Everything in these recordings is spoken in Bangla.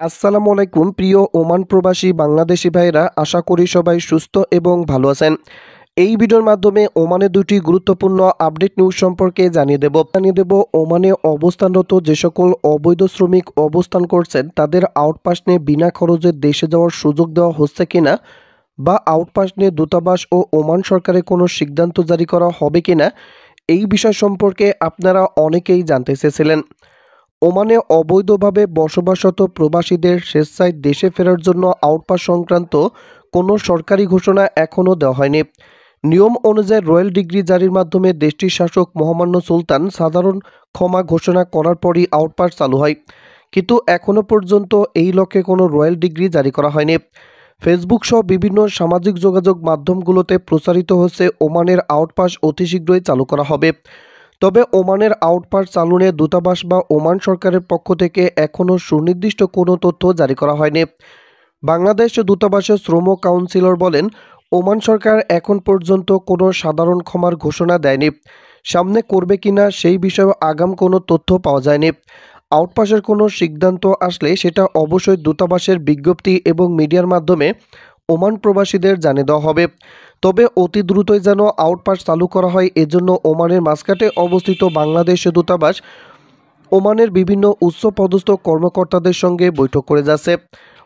আসসালামু আলাইকুম প্রিয় ওমান প্রবাসী বাংলাদেশি ভাইরা, আশা করি সবাই সুস্থ এবং ভালো আছেন। এই ভিডিওর মাধ্যমে ওমানে দুটি গুরুত্বপূর্ণ আপডেট নিউজ সম্পর্কে জানিয়ে দেব ওমানে অবস্থানরত যে সকল অবৈধ শ্রমিক অবস্থান করছেন তাদের আউটপাস নিয়ে বিনা খরচে দেশে যাওয়ার সুযোগ দেওয়া হচ্ছে কিনা, বা আউটপাস নিয়ে দূতাবাস ও ওমান সরকারের কোনো সিদ্ধান্ত জারি করা হবে কিনা, এই বিষয় সম্পর্কে আপনারা অনেকেই জানতে চেয়েছিলেন। ওমানে অবৈধভাবে বসবাসরত প্রবাসীদের স্বেচ্ছায় দেশে ফেরার জন্য আউটপাস সংক্রান্ত কোনো সরকারি ঘোষণা এখনও দেওয়া হয়নি। নিয়ম অনুযায়ী রয়্যাল ডিগ্রি জারির মাধ্যমে দেশটির শাসক মহামান্য সুলতান সাধারণ ক্ষমা ঘোষণা করার পরই আউটপাস চালু হয়, কিন্তু এখনও পর্যন্ত এই লক্ষ্যে কোনো রয়্যাল ডিগ্রি জারি করা হয়নি। ফেসবুক সহ বিভিন্ন সামাজিক যোগাযোগ মাধ্যমগুলোতে প্রচারিত হচ্ছে ওমানের আউটপাস অতি শীঘ্রই চালু করা হবে। তবে ওমানের আউটপাস চালু নিয়ে দূতাবাস বা ওমান সরকারের পক্ষ থেকে এখনও সুনির্দিষ্ট কোনো তথ্য জারি করা হয়নি। বাংলাদেশ দূতাবাসের শ্রম কাউন্সিলর বলেন, ওমান সরকার এখন পর্যন্ত কোনো সাধারণ ক্ষমার ঘোষণা দেয়নি। সামনে করবে কিনা সেই বিষয়ে আগাম কোনো তথ্য পাওয়া যায়নি। আউটপাসের কোনো সিদ্ধান্ত আসলে সেটা অবশ্যই দূতাবাসের বিজ্ঞপ্তি এবং মিডিয়ার মাধ্যমে ওমান প্রবাসীদের জানিয়ে দেওয়া হবে। তবে অতি দ্রুতই যেন আউটপাস চালু করা হয়, এজন্য ওমানের মাস্কাটে অবস্থিত বাংলাদেশ দূতাবাস ওমানের বিভিন্ন উচ্চপদস্থ কর্মকর্তাদের সঙ্গে বৈঠক করে যাচ্ছে।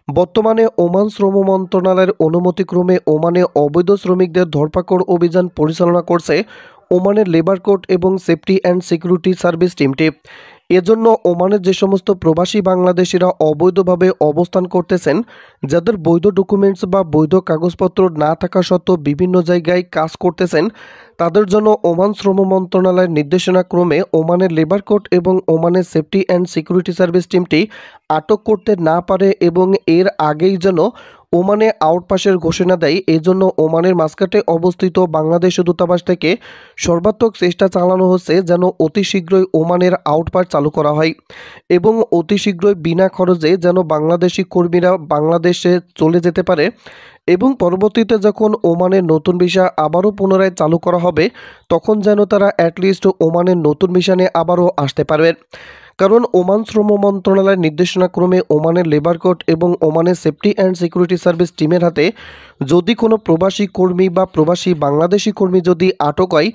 বর্তমানে ওমান শ্রম মন্ত্রণালয়ের অনুমতিক্রমে ওমানে অবৈধ শ্রমিকদের ধরপাকড় অভিযান পরিচালনা করছে ওমানের লেবার কোড এবং সেফটি অ্যান্ড সিকিউরিটি সার্ভিস টিমটি। এজন্য ওমানের যে সমস্ত প্রবাসী বাংলাদেশিরা অবৈধভাবে অবস্থান করতেছেন, যাদের বৈধ ডকুমেন্টস বা বৈধ কাগজপত্র না থাকা সত্ত্বেও বিভিন্ন জায়গায় কাজ করতেছেন, তাদের জন্য ওমান শ্রম মন্ত্রণালয়ের নির্দেশনা ক্রমে ওমানের লেবার কোড এবং ওমানের সেফটি অ্যান্ড সিকিউরিটি সার্ভিস টিমটি আটক করতে না পারে এবং এর আগেই যেন ওমানে আউটপাসের ঘোষণা দেয়। এজন্য ওমানের মাস্কাটে অবস্থিত বাংলাদেশ দূতাবাস থেকে সর্বাত্মক চেষ্টা চালানো হচ্ছে যেন অতি শীঘ্রই ওমানের আউটপাস চালু করা হয় এবং অতি শীঘ্রই বিনা খরচে যেন বাংলাদেশি কর্মীরা বাংলাদেশে চলে যেতে পারে এবং পরবর্তীতে যখন ওমানের নতুন ভিসা আবারও পুনরায় চালু করা হবে তখন যেন তারা অ্যাটলিস্ট ওমানের নতুন ভিসা নিয়ে আবারও আসতে পারবে। কারণ ওমান শ্রম মন্ত্রণালয়ের নির্দেশনা ক্রমে ওমানের লেবার কোড এবং ওমানের সেফটি অ্যান্ড সিকিউরিটি সার্ভিস টিমের হাতে যদি কোনো প্রবাসী কর্মী বা প্রবাসী বাংলাদেশি কর্মী যদি আটক হয়,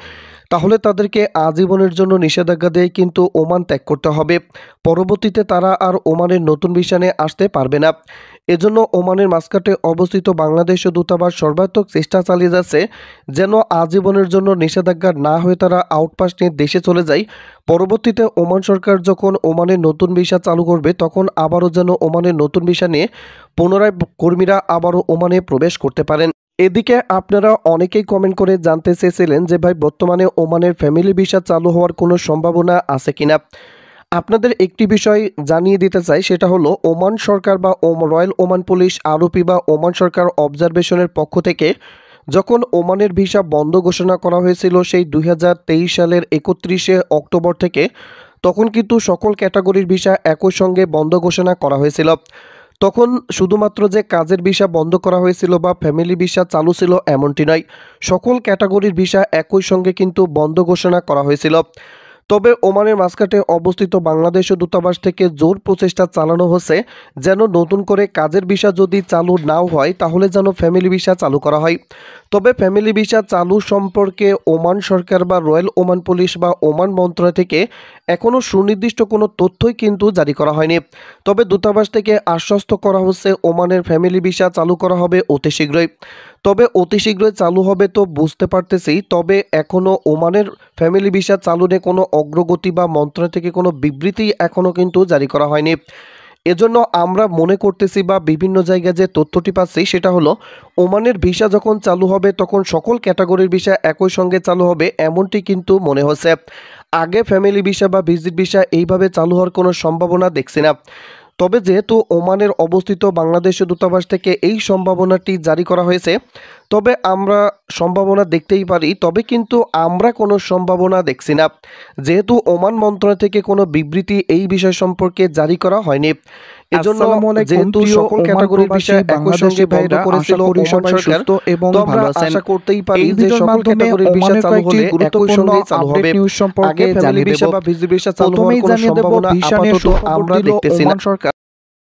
তাহলে তাদেরকে আজীবনের জন্য নিষেধাজ্ঞা দিয়ে কিন্তু ওমান ত্যাগ করতে হবে। পরবর্তীতে তারা আর ওমানের নতুন ভিসা নিয়ে আসতে পারবে না। এজন্য ওমানের মাস্কাটে অবস্থিত বাংলাদেশ দূতাবাস সর্বাত্মক চেষ্টা চালিয়ে যাচ্ছে যেন আজীবনের জন্য নিষেধাজ্ঞা না হয়ে তারা আউটপাস নিয়ে দেশে চলে যায়। পরবর্তীতে ওমান সরকার যখন ওমানের নতুন ভিসা চালু করবে তখন আবারও যেন ওমানের নতুন ভিসা নিয়ে পুনরায় কর্মীরা আবারও ওমানে প্রবেশ করতে পারেন। এদিকে আপনারা অনেকেই কমেন্ট করে জানতে চেয়েছিলেন যে ভাই, বর্তমানে ওমানের ফ্যামিলি ভিসা চালু হওয়ার কোনো সম্ভাবনা আছে কিনা। আপনাদের একটি বিষয় জানিয়ে দিতে চাই, সেটা হলো ওমান সরকার বা রয়্যাল ওমান পুলিশ আরপি বা ওমান সরকার অবজারভেশনের পক্ষ থেকে যখন ওমানের ভিসা বন্ধ ঘোষণা করা হয়েছিল সেই 2023 সালের 31শে অক্টোবর থেকে, তখন কিন্তু সকল ক্যাটাগরির ভিসা একই সঙ্গে বন্ধ ঘোষণা করা হয়েছিল। তখন শুধুমাত্র যে কাজের ভিসা বন্ধ করা হয়েছিল বা ফ্যামিলি ভিসা চালু ছিল এমনটি নয়, সকল ক্যাটাগরির ভিসা একই সঙ্গে কিন্তু বন্ধ ঘোষণা করা হয়েছিল। তবে ওমানের মাস্কাটে অবস্থিত বাংলাদেশ দূতাবাস থেকে জোর প্রচেষ্টা চালানো হচ্ছে যেন নতুন করে কাজের ভিসা যদি চালু নাও হয় তাহলে যেন ফ্যামিলি ভিসা চালু করা হয়। তবে ফ্যামিলি ভিসা চালু সম্পর্কে ওমান সরকার বা রয়্যাল ওমান পুলিশ বা ওমান মন্ত্রণালয় থেকে এখনও সুনির্দিষ্ট কোনো তথ্যই কিন্তু জারি করা হয়নি। তবে দূতাবাস থেকে আশ্বস্ত করা হচ্ছে ওমানের ফ্যামিলি ভিসা চালু করা হবে অতি শীঘ্রই। তবে অতি শীঘ্রই চালু হবে তো বুঝতে পারতেছি, তবে এখনও ওমানের ফ্যামিলি ভিসা চালু নিয়ে কোনো অগ্রগতি বা মন্ত্রণালয় থেকে কোনো বিবৃতি এখনও কিন্তু জারি করা হয়নি। এজন্য আমরা মনে করতেছি বা বিভিন্ন জায়গায় যে তথ্যটি পাচ্ছি সেটা হলো ওমানের ভিসা যখন চালু হবে তখন সকল ক্যাটাগরির ভিসা একই সঙ্গে চালু হবে এমনটি কিন্তু মনে হচ্ছে। আগে ফ্যামিলি ভিসা বা ভিজিট ভিসা এইভাবে চালু হওয়ার কোনো সম্ভাবনা দেখছি না। তবে যেহেতু ওমানের অবস্থিত বাংলাদেশ দূতাবাস থেকে এই সম্ভাবনাটি জারি করা হয়েছে, তবে আমরা সম্ভাবনা দেখতেই পারি, তবে কিন্তু আমরা কোনো সম্ভাবনা দেখছি না, যেহেতু ওমান মন্ত্রণালয় থেকে কোনো বিবৃতি এই বিষয় সম্পর্কে জারি করা হয়নি। এজন্য যেহেতু সকল ক্যাটাগরির বিষয় একই সঙ্গে বন্ধ করেছিল ওমান সরকার, তো আমরা আশা করতেই পারি যে সকল ক্যাটাগরির বিষয় চালু হলে একই সঙ্গে চালু হবে। আগে ফ্যামিলি ভিসা বা ভিজিট ভিসা চালু হওয়ার কোনো সম্ভাবনা আপাতত আমরা দেখতেছি না।